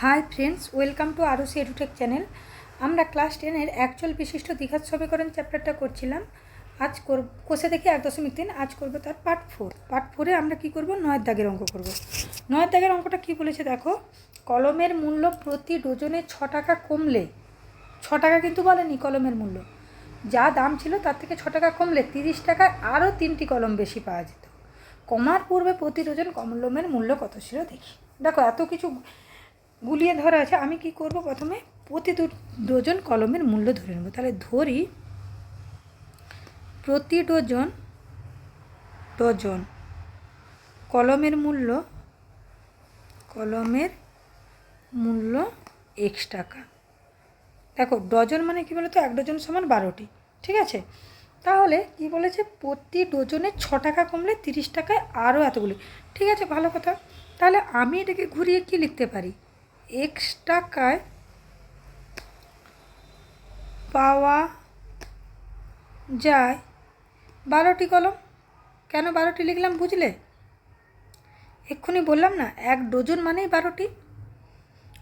High friends, welcome to Arushi edutech channel. আমরা class 10-এর actual বিশিষ্ট দ্বিঘাত সমীকরণ চ্যাপ্টারটা করছিলাম। আজ কোষে দেখি 1.3, আজ করবো তার পার্ট 4-এ আমরা কি করব, 9 দাগের অঙ্ক করব। 9 দাগের অঙ্কটা কি বলেছে দেখো, কলমের মূল্য প্রতি ডজনে 6 টাকা কমলে, 6 টাকা কিন্তু বলেনি কলমের মূল্য, যা দাম ছিল তার থেকে 6 টাকা কমলে 30 টাকায় আরও 3টি কলম বেশি পাওয়া যেত। কমার পূর্বে প্রতি ডজন কলমের মূল্য কত ছিল দেখি। দেখো এত কিছু গুলিয়ে ধরা আছে, আমি কি করব, প্রথমে প্রতি ডজন কলমের মূল্য ধরে নেব। তাহলে ধরি প্রতি ডজন কলমের মূল্য x টাকা। দেখো ডজন মানে কি বলতো, 1 ডজন সমান 12টি, ঠিক আছে। তাহলে কি বলেছে, প্রতি ডজনে 6 টাকা কমলে 30 টাকায় আরও এতগুলি, ঠিক আছে, ভালো কথা। তাহলে আমি এটাকে ঘুরিয়ে কি লিখতে পারি, x টাকায় পাওয়া যায় 12টি কলম। কেন 12টি লিখলাম বুঝলে? এক্ষুনি বললাম না 1 ডজন মানেই 12টি,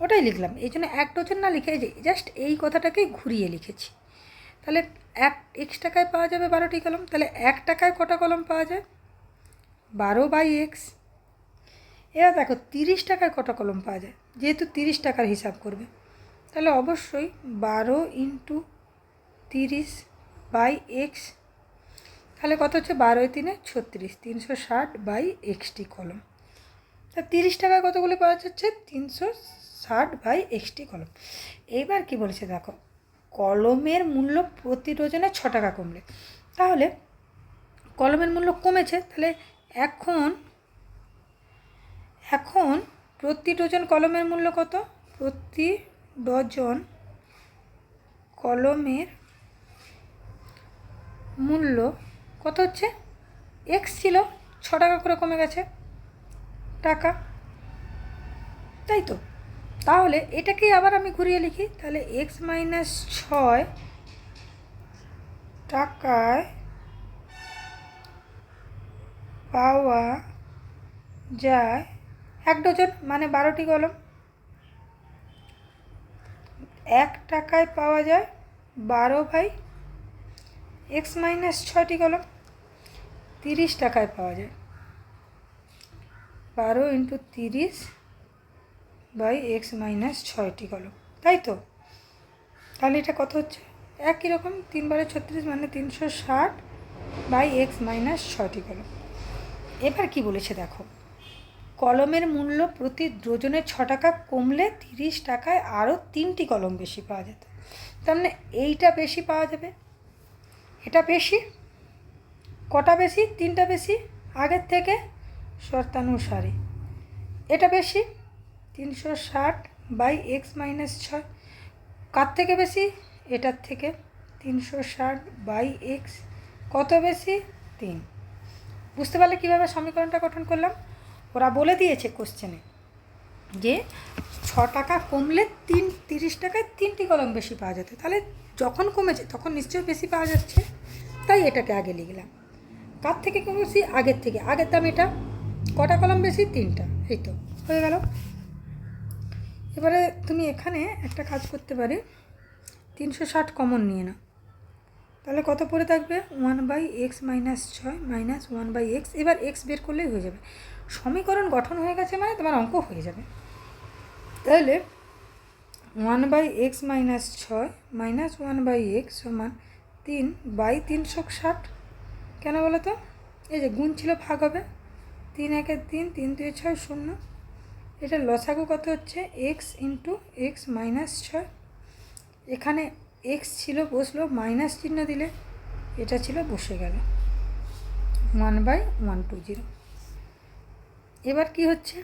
ওটাই লিখলাম। এই জন্য 1 ডজন না লিখে যে জাস্ট এই কথাটাকেই ঘুরিয়ে লিখেছি। তাহলে x টাকায় পাওয়া যাবে 12টি কলম। তাহলে 1 টাকায় কটা কলম পাওয়া যায়, 12/x। এবার দেখো 30 টাকায় কটা কলম পাওয়া যায়, যেহেতু 30 টাকার হিসাব করবে, তাহলে অবশ্যই 12 × 30/x। তাহলে কত হচ্ছে, 12 × 3 = 36, 360/xটি কলম। তা 30 টাকায় কতগুলি পাওয়া যাচ্ছে, 360/xটি কলম। এইবার কি বলেছে দেখো, কলমের মূল্য প্রতি ডজনে 6 টাকা কমলে, তাহলে কলমের মূল্য কমেছে। তাহলে এখন প্রতি ডজন কলমের মূল্য কত, প্রতি ডজন কলমের মূল্য কত হচ্ছে, x ছিল 6 টাকা করে কমে গেছে টাকা, তাই তো। তাহলে এটাকেই আবার আমি ঘুরিয়ে লিখি, তাহলে x - 6 টাকায় পাওয়া যায় 1 ডজন মানে 12টি কলম। 1 টাকায় পাওয়া যায় 12/x - 6টি কলম। 30 টাকায় পাওয়া যায় 12 × 30/x - 6টি কলম, তাই তো। তাহলে এটা কত হচ্ছে, একই রকম, 3 × 36 মানে 360/x - 6টি কলম। এবার কি বলেছে দেখো, কলমের মূল্য প্রতি ডজনে 6 টাকা কমলে 30 টাকায় আরও 3টি কলম বেশি পাওয়া যেত। তার মানে এইটা বেশি পাওয়া যাবে, এটা বেশি, কটা বেশি, 3টা বেশি আগের থেকে শর্তানুসারে। এটা বেশি 360/x - 6, কার থেকে বেশি, এটার থেকে 360/x, কত বেশি, 3। বুঝতে পারলে কীভাবে সমীকরণটা গঠন করলাম? ওরা বলে দিয়েছে কোশ্চেনে যে 6 টাকা কমলে 30 টাকায় 3টি কলম বেশি পাওয়া যেত। তাহলে যখন কমেছে তখন নিশ্চয়ই বেশি পাওয়া যাচ্ছে, তাই এটাকে আগে লিখলাম। কার থেকে কমেছি, আগের থেকে, আগের দাম এটা, কটা কলম বেশি, 3টা, এই তো হয়ে গেল। এবারে তুমি এখানে একটা কাজ করতে পারে, 360 কমন নিয়ে নাও, তাহলে কত পড়ে থাকবে, 1/x - 6 - 1/x। এবার x বের করলেই হয়ে যাবে। সমীকরণ গঠন হয়ে গেছে মানে তোমার অঙ্ক হয়ে যাবে। তাহলে 1/x - 6 - 1/x সমান 3/360। কেন বলো তো, এই যে গুণ ছিল ভাগ হবে, 3 × 1 = 3, 3 × 2 = 6, 0। এটা লসাগু কত হচ্ছে, x × x - 6। এখানে x ছিল বসলো, মাইনাস চিহ্ন দিলে এটা ছিল বসে গেল, 1/120। এবার কি হচ্ছে,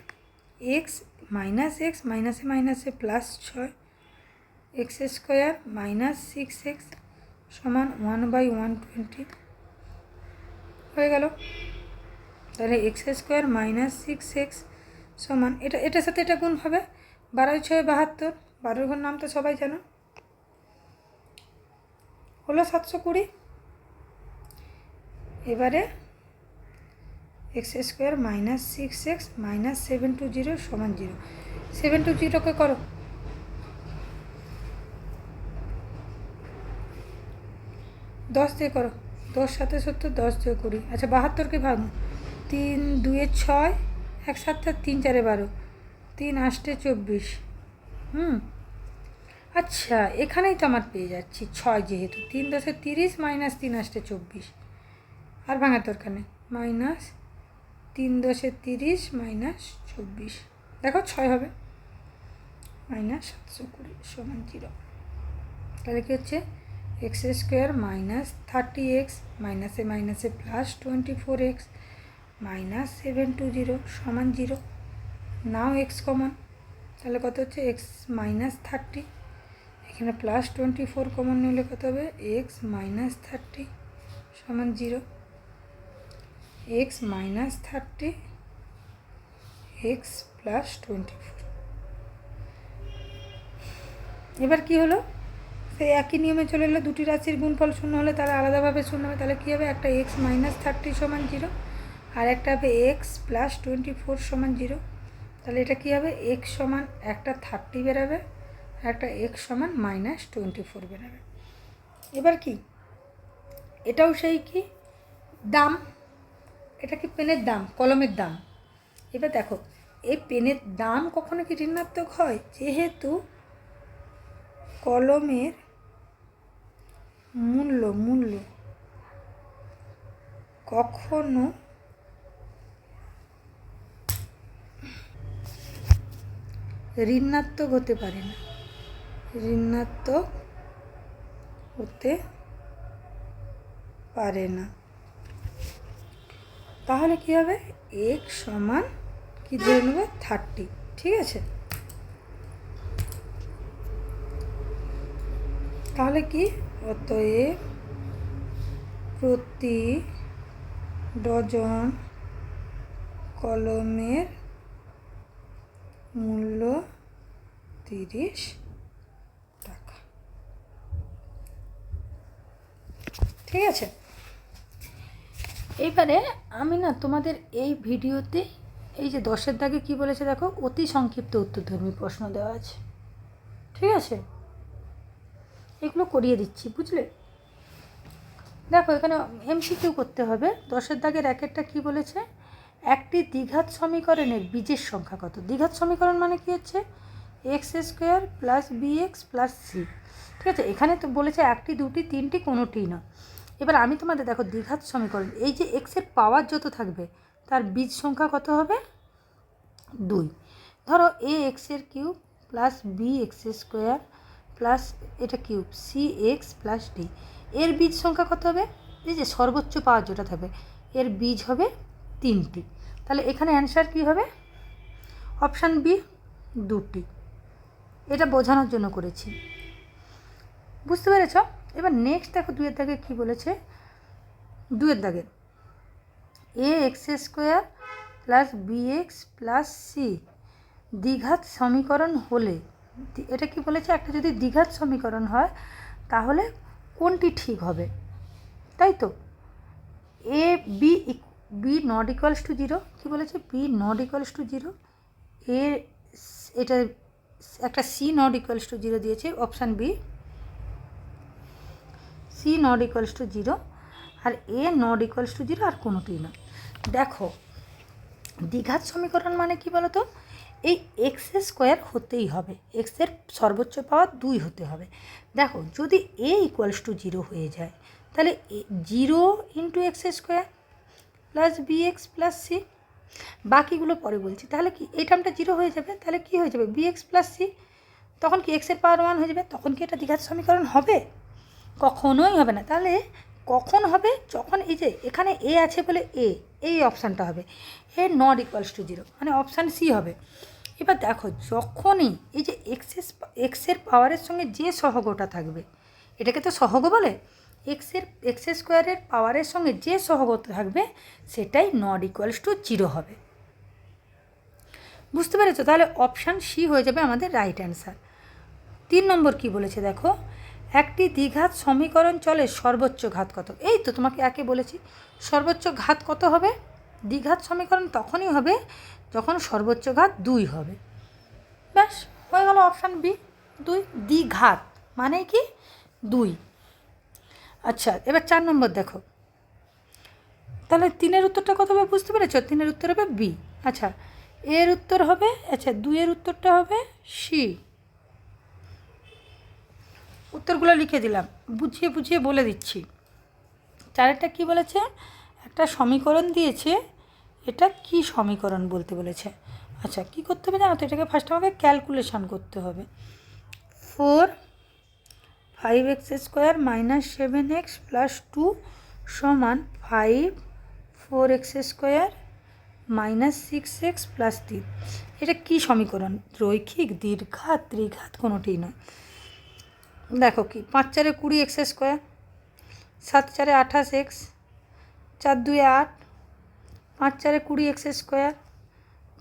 x - x মাইনাসে মাইনাসে +6, x² - 6x সমান 1/120 হয়ে গেল। তাহলে x² - 6x সমান, এটার সাথে এটা গুণ হবে, 12 × 6 = 72, 12 ঘর নাম তো সবাই জানো, হলো 720। এবারে x² - 6x - 720 = 0। 720 করো। 10 দিয়ে করো, 10 7 70, 10 দিয়ে 20। আচ্ছা 72কে ভাঙো, 3 2 6, 1 7 3 4 12, 3 8 24। আচ্ছা এখানেই তো আমার পেয়ে যাচ্ছি 6, যেহেতু 3 10 30 মাইনাস 3 8 24, আর ভাঙার দরকার নেই। মাইনাস 3 10 30 মাইনাস 24, দেখো 6 হবে। মাইনাস 720 সমান 0। তাহলে কি হচ্ছে এক্স স্কোয়ার মাইনাস 30x মাইনাসে মাইনাসে প্লাস 24x মাইনাস 720 সমান 0। নাও এক্স কমন, তাহলে কত হচ্ছে এক্স মাইনাস 30, এখানে প্লাস 24 কমন নিলে কত হবে এক্স মাইনাস 30 সমান 0। X minus 30 x plus 24। এবার কি হলো, সেই একই নিয়মে চলে এলো, দুটি রাশির গুণফল শূন্য হলে তারা আলাদাভাবে শূন্য হবে। তাহলে কী হবে, একটা এক্স মাইনাস 30 সমান 0, আর একটা হবে এক্স প্লাস 24 সমান 0। তাহলে এটা কী হবে, এক্স সমান একটা 30 বেরাবে, একটা এক্স সমান মাইনাস 24 বেরাবে। এবার কি, এটাও সেই কি দাম, এটা কি পেনের দাম, কলমের দাম। এবার দেখো এই পেনের দাম কখনো কি ঋণাত্মক হয়, যেহেতু কলমের মূল্য কখনো ঋণাত্মক হতে পারে না, ঋণাত্মক হতে পারে না। তাহলে কি হবে, এক সমান কি ধরে নেবে 30, ঠিক আছে। তাহলে কি, অতএব প্রতি ডজন কলমের মূল্য 30 টাকা, ঠিক আছে। এইবারে আমি না তোমাদের এই ভিডিওতে এই যে 10-এর দাগে কী বলেছে দেখো, অতি সংক্ষিপ্ত উত্তরধর্মী প্রশ্ন দেওয়া আছে, ঠিক আছে। এগুলো করিয়ে দিচ্ছি, বুঝলে। দেখো এখানে এমসিকিউ করতে হবে। 10-এর দাগের একেরটা কী বলেছে, একটি দ্বিঘাত সমীকরণের বীজের সংখ্যা কত। দ্বিঘাত সমীকরণ মানে কি হচ্ছে, x square plus B x plus c, ঠিক আছে। এখানে তো বলেছে একটি দুটি তিনটি কোনোটিই না। এবার আমি তোমাদের দেখো দ্বিঘাত সমীকরণ, এই যে এক্সের পাওয়ার যত থাকবে তার বীজ সংখ্যা কত হবে, 2। ধরো এ এক্সের cube plus B X square plus এটা cube C X plus D, এর বীজ সংখ্যা কত হবে, এই যে সর্বোচ্চ পাওয়ার যেটা থাকবে এর বীজ হবে 3টি। তাহলে এখানে অ্যান্সার কী হবে, অপশান বি 2টি। এটা বোঝানোর জন্য করেছি, বুঝতে পেরেছ। এবার নেক্সট দেখো 2-এর দাগে কী বলেছে, 2-এর দাগে A X square plus B x plus C দ্বিঘাত সমীকরণ হলে, এটা কি বলেছে, একটা যদি দ্বিঘাত সমীকরণ হয় তাহলে কোনটি ঠিক হবে, তাই তো। A b not equals to 0, কী বলেছে, b not equals to 0, a এটা একটা সি নট ইকুয়ালস টু 0 দিয়েছে, option B c not equals to 0, আর এ নট ইকুয়ালস টু 0, আর কোনোটিই না। দেখো দ্বিঘাত সমীকরণ মানে কি বলো তো, এই এক্স স্কোয়ার হতেই হবে, এক্সের সর্বোচ্চ পাওয়ার 2 হতে হবে। দেখো যদি এ ইকুয়ালস টু 0 হয়ে যায় তাহলে 0 into x square plus B x plus c, বাকিগুলো পরে বলছি। তাহলে কি এই টার্মটা 0 হয়ে যাবে, তাহলে কি হয়ে যাবে বি এক্স প্লাস সি, তখন কি এক্সের পাওয়ার 1 হয়ে যাবে, তখন কি এটা দ্বিঘাত সমীকরণ হবে, কখনোই হবে না। তাহলে কখন হবে, যখন এই যে এখানে এ আছে বলে এই অপশানটা হবে, এ নট ইকুয়ালস টু 0, মানে অপশান সি হবে। এবার দেখো যখনই এই যে এক্সের পাওয়ারের সঙ্গে যে সহগটা থাকবে, এটাকে তো সহগ বলে, এক্স স্কোয়ারের পাওয়ারের সঙ্গে যে সহগ থাকবে সেটাই নট ইকুয়ালস টু 0 হবে, বুঝতে পেরেছো। তাহলে অপশান সি হয়ে যাবে আমাদের রাইট অ্যান্সার। 3 নম্বর কি বলেছে দেখো, একটি দ্বিঘাত সমীকরণ চলে সর্বোচ্চ ঘাত কত। এই তো তোমাকে একে বলেছি, সর্বোচ্চ ঘাত কত হবে, দ্বিঘাত সমীকরণ তখনই হবে যখন সর্বোচ্চ ঘাত 2 হবে। ব্যাস হয়ে গেল অপশান বি 2। দ্বিঘাত মানে কি 2। আচ্ছা এবার 4 নম্বর দেখো, তাহলে 3-এর উত্তরটা কত হবে বুঝতে পেরেছো? 3-এর উত্তর হবে বি। আচ্ছা এর উত্তর হবে, আচ্ছা 2-এর উত্তরটা হবে সি। উত্তরগুলো লিখে দিলাম, বুঝিয়ে বুঝিয়ে বলে দিচ্ছি। 4-এরটা কী বলেছে? একটা সমীকরণ দিয়েছে, এটা কি সমীকরণ বলতে বলেছে। আচ্ছা কী করতে হবে জানো তো? এটাকে ফার্স্ট আমাকে ক্যালকুলেশান করতে হবে। 4 5x square minus 7x plus 2 সমান 5 4x square minus 6x plus 3। এটা কি সমীকরণ? রৈখিক, দ্বিঘাত, ত্রিঘাত, কোনোটিই নয়। দেখো কি 5 4 20x square, 7 4 28x, 4 2 8, 5 4 20x square,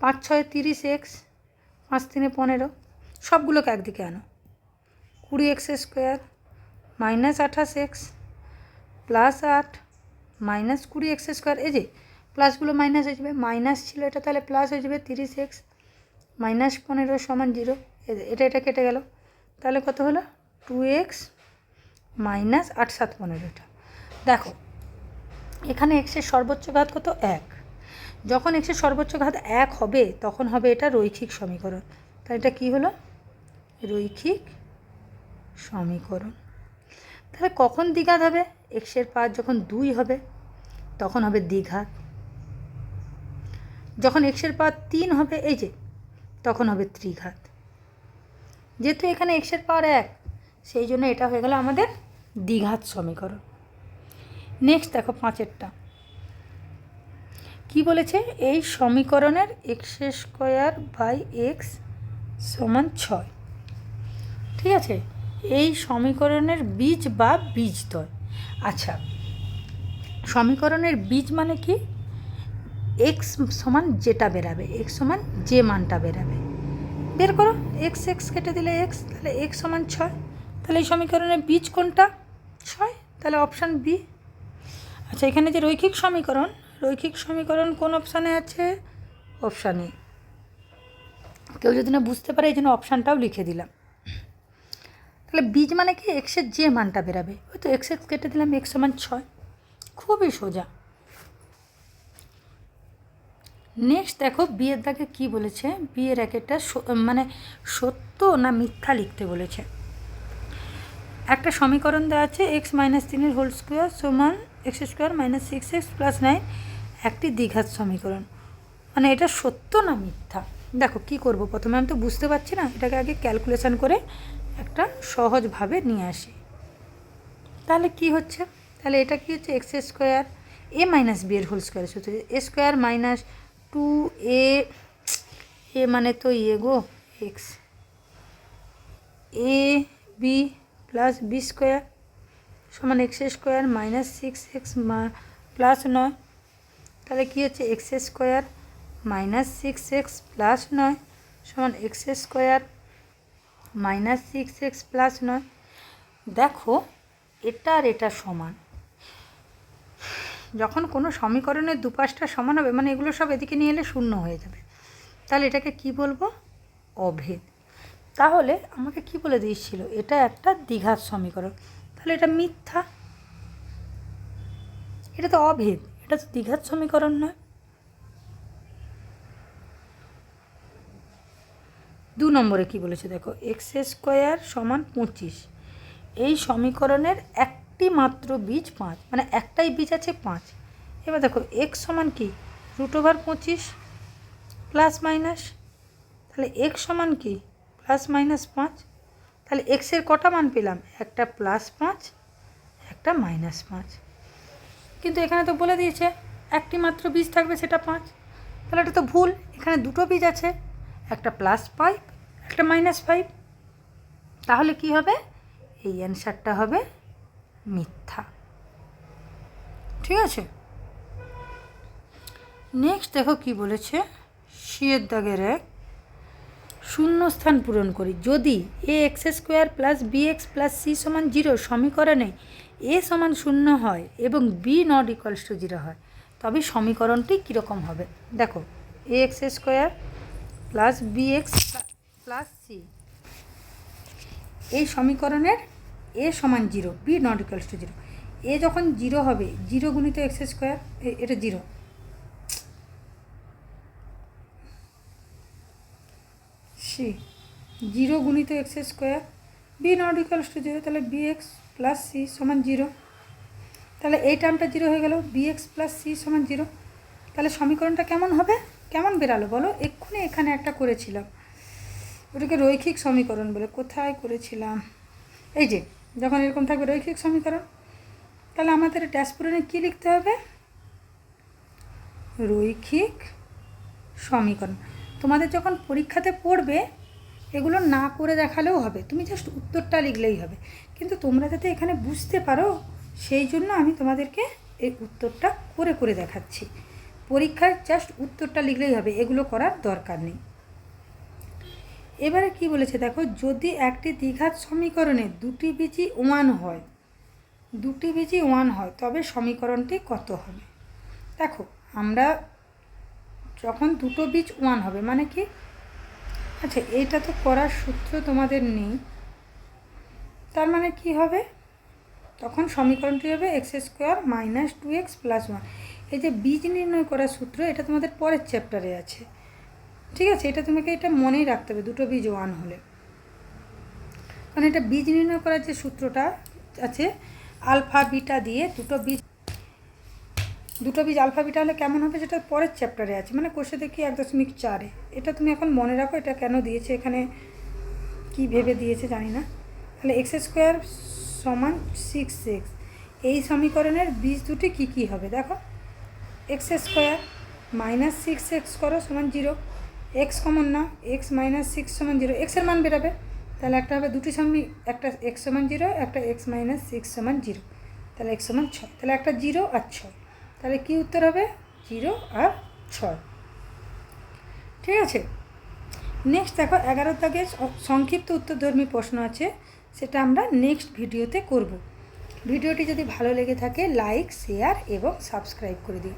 5 6 30x, 5 3 15। সবগুলোকে একদিকে আনো। 20x square minus 28x plus 8 minus 20x square, এই যে প্লাসগুলো মাইনাস হয়ে যাবে, মাইনাস ছিল এটা তাহলে প্লাস হয়ে যাবে 30x মাইনাস 15 সমান 0। এটা কেটে গেল, তাহলে কত হলো 2x মাইনাস 8 7 15টা। দেখো এখানে এক্সের সর্বোচ্চ ঘাত কত? 1। যখন এক্সের সর্বোচ্চ ঘাত 1 হবে তখন হবে এটা রৈখিক সমীকরণ। তাহলে এটা কী হলো? রৈখিক সমীকরণ। তাহলে কখন দ্বিঘাত হবে? এক্সের পাওয়ার যখন 2 হবে তখন হবে দ্বিঘাত। যখন এক্সের পাওয়ার 3 হবে, এই যে, তখন হবে ত্রিঘাত। যেহেতু এখানে এক্সের পাওয়ার 1 সেই জন্য এটা হয়ে গেল আমাদের দ্বিঘাত সমীকরণ। নেক্সট দেখো 5-এরটা কী বলেছে? এই সমীকরণের এক্স স্কোয়ার বাই এক্স সমান 6। ঠিক আছে, এই সমীকরণের বীজ বা বীজদ্বয়। আচ্ছা সমীকরণের বীজ মানে কি? এক্স সমান যেটা বেরাবে, এক্স সমান যে মানটা বেরাবে বের করো। এক্স এক্স কেটে দিলে এক্স, তাহলে এক্স সমান 6। তাহলে এই সমীকরণের বীজ কোনটা? 6। তাহলে অপশান বি। আচ্ছা এখানে যে রৈখিক সমীকরণ, রৈখিক সমীকরণ কোন অপশানে আছে? অপশানে। কেউ যদি না বুঝতে পারে এই জন্য অপশানটাও লিখে দিলাম। তাহলে বীজ মানে কি? এক্সের যে মানটা বেরাবে, ওই তো এক্স এক্স কেটে দিলাম, এক্স সমান 6। খুবই সোজা। নেক্সট দেখো বিয়ের দাগে কী বলেছে? বিয়ের একটা মানে সত্য না মিথ্যা লিখতে বলেছে। একটা সমীকরণ দেওয়া আছে এক্স মাইনাস 3 হোল স্কোয়ার সমান x square minus 6x plus 9, একটি দ্বিঘাত সমীকরণ। মানে এটা সত্য না মিথ্যা? দেখো কি করব, প্রথমে আমি তো বুঝতে পারছি না, এটাকে আগে ক্যালকুলেশন করে একটা সহজভাবে নিয়ে আসি। তাহলে কি হচ্ছে? তাহলে এটা কি হচ্ছে? এক্স স্কোয়ার এ মাইনাস বি এর হোল স্কোয়ার হচ্ছে এ স্কোয়ার মাইনাস 2a, এ মানে তো ইয়ে গো x, A B plus B square সমান x square minus 6x plus 9। তাহলে কী হচ্ছে? X square minus 6x plus 9 সমান x square minus 6x plus 9। দেখো এটা আর এটা সমান। যখন কোনো সমীকরণের দুপাশটা সমান হবে মানে এগুলো সব এদিকে নিয়ে এলে শূন্য হয়ে যাবে, তাহলে এটাকে কি বলবো? অভেদ। তাহলে আমাকে কি বলে দিয়েছিল? এটা একটা দ্বিঘাত সমীকরণ। তাহলে এটা মিথ্যা, এটা তো অভেদ, এটা তো দ্বিঘাত সমীকরণ নয়। 2 নম্বরে কি বলেছে দেখো, এক্স স্কোয়ার সমান 25। এই সমীকরণের একটি মাত্র বীজ 5, মানে একটাই বীজ আছে 5। এবার দেখো এক্স সমান কি? √25 প্লাস মাইনাস, তাহলে এক্স সমান কি? Plus minus 5। তাহলে এক্সের কটা মান পেলাম? একটা প্লাস 5, একটা মাইনাস 5। কিন্তু এখানে তো বলে দিয়েছে একটি মাত্র বীজ থাকবে, সেটা 5। তাহলে এটা তো ভুল, এখানে দুটো বীজ আছে, একটা প্লাস 5 একটা মাইনাস 5। তাহলে কি হবে? এই অ্যান্সারটা হবে মিথ্যা। ঠিক আছে, নেক্সট দেখো কি বলেছে? সিয়ের দাগের 1, শূন্যস্থান পূরণ করি। যদি A X square plus B x plus C সমান 0 সমীকরণে এ সমান 0 হয় এবং বি নট ইকুয়ালস টু 0 হয়, তবে সমীকরণটি কীরকম হবে? দেখো A X square plus B x plus C, এই সমীকরণের এ সমান 0, B not equals to 0। A যখন 0 হবে, 0 গুণিত এক্স স্কোয়ার, এটা 0, সি 0 গুণিত x square, b not equals to 0, তাহলে বি এক্স প্লাস সি সমান 0। তাহলে এই টার্মটা 0 হয়ে গেল, বি এক্স প্লাস সি সমান 0। তাহলে সমীকরণটা কেমন হবে, কেমন বেরালো বলো? এক্ষুনি এখানে একটা করেছিলাম, ওটাকে রৈখিক সমীকরণ বলে। কোথায় করেছিলাম? এই যে যখন এরকম থাকবে রৈখিক সমীকরণ, তাহলে আমাদের ড্যাশবোর্ডে কী লিখতে হবে? রৈখিক সমীকরণ। তোমাদের যখন পরীক্ষাতে পড়বে এগুলো না করে দেখালেও হবে, তুমি জাস্ট উত্তরটা লিখলেই হবে। কিন্তু তোমরা যাতে এখানে বুঝতে পারো সেই জন্য আমি তোমাদেরকে এই উত্তরটা করে করে দেখাচ্ছি। পরীক্ষায় জাস্ট উত্তরটা লিখলেই হবে, এগুলো করার দরকার নেই। এবারে কি বলেছে দেখো, যদি একটি দ্বিঘাত সমীকরণে দুটি বীজই 1 হয়, দুটি বীজই 1 হয়, তবে সমীকরণটি কত হবে? দেখো আমরা যখন দুটো বীজ 1 হবে মানে কি, আচ্ছা এইটা তো করার সূত্র তোমাদের নেই, তার মানে কি হবে? তখন সমীকরণটি হবে x square minus 2x plus 1। এই যে বীজ নির্ণয় করার সূত্র, এটা তোমাদের পরের চ্যাপ্টারে আছে, ঠিক আছে? এটা তোমাকে এটা মনেই রাখতে হবে, দুটো বীজ 1 হলে। কারণ এটা বীজ নির্ণয় করার যে সূত্রটা আছে, আলফা বিটা দিয়ে দুটো বীজ আলফা বিটা হলে কেমন হবে, যেটা পরের চ্যাপ্টারে আছে, মানে কোষে দেখি 1.4-এ। এটা তুমি এখন মনে রাখো, এটা কেন দিয়েছে এখানে, কি ভেবে দিয়েছে জানি না। তাহলে এক্স স্কোয়ার সমান 6x, এই সমীকরণের বীজ দুটি কী কী হবে দেখো, এক্স স্কোয়ার মাইনাস 6x করো সমান 0, এক্স কমন না, এক্স মাইনাস 6 সমান 0, এক্সের মান বেরোবে, তাহলে একটা হবে দুটি একটা এক্স সমান 0, একটা এক্স মাইনাস 6 সমান 0, তাহলে এক্স সমান 6, তাহলে একটা 0 আর 6, তাহলে কি উত্তর হবে? 0 আর 6, ঠিক আছে? নেক্সট দেখো 11 দাগে সংক্ষিপ্ত উত্তরধর্মী প্রশ্ন আছে, সেটা আমরা নেক্সট ভিডিওতে করব। ভিডিওটি যদি ভালো লেগে থাকে লাইক, শেয়ার এবং সাবস্ক্রাইব করে দিও।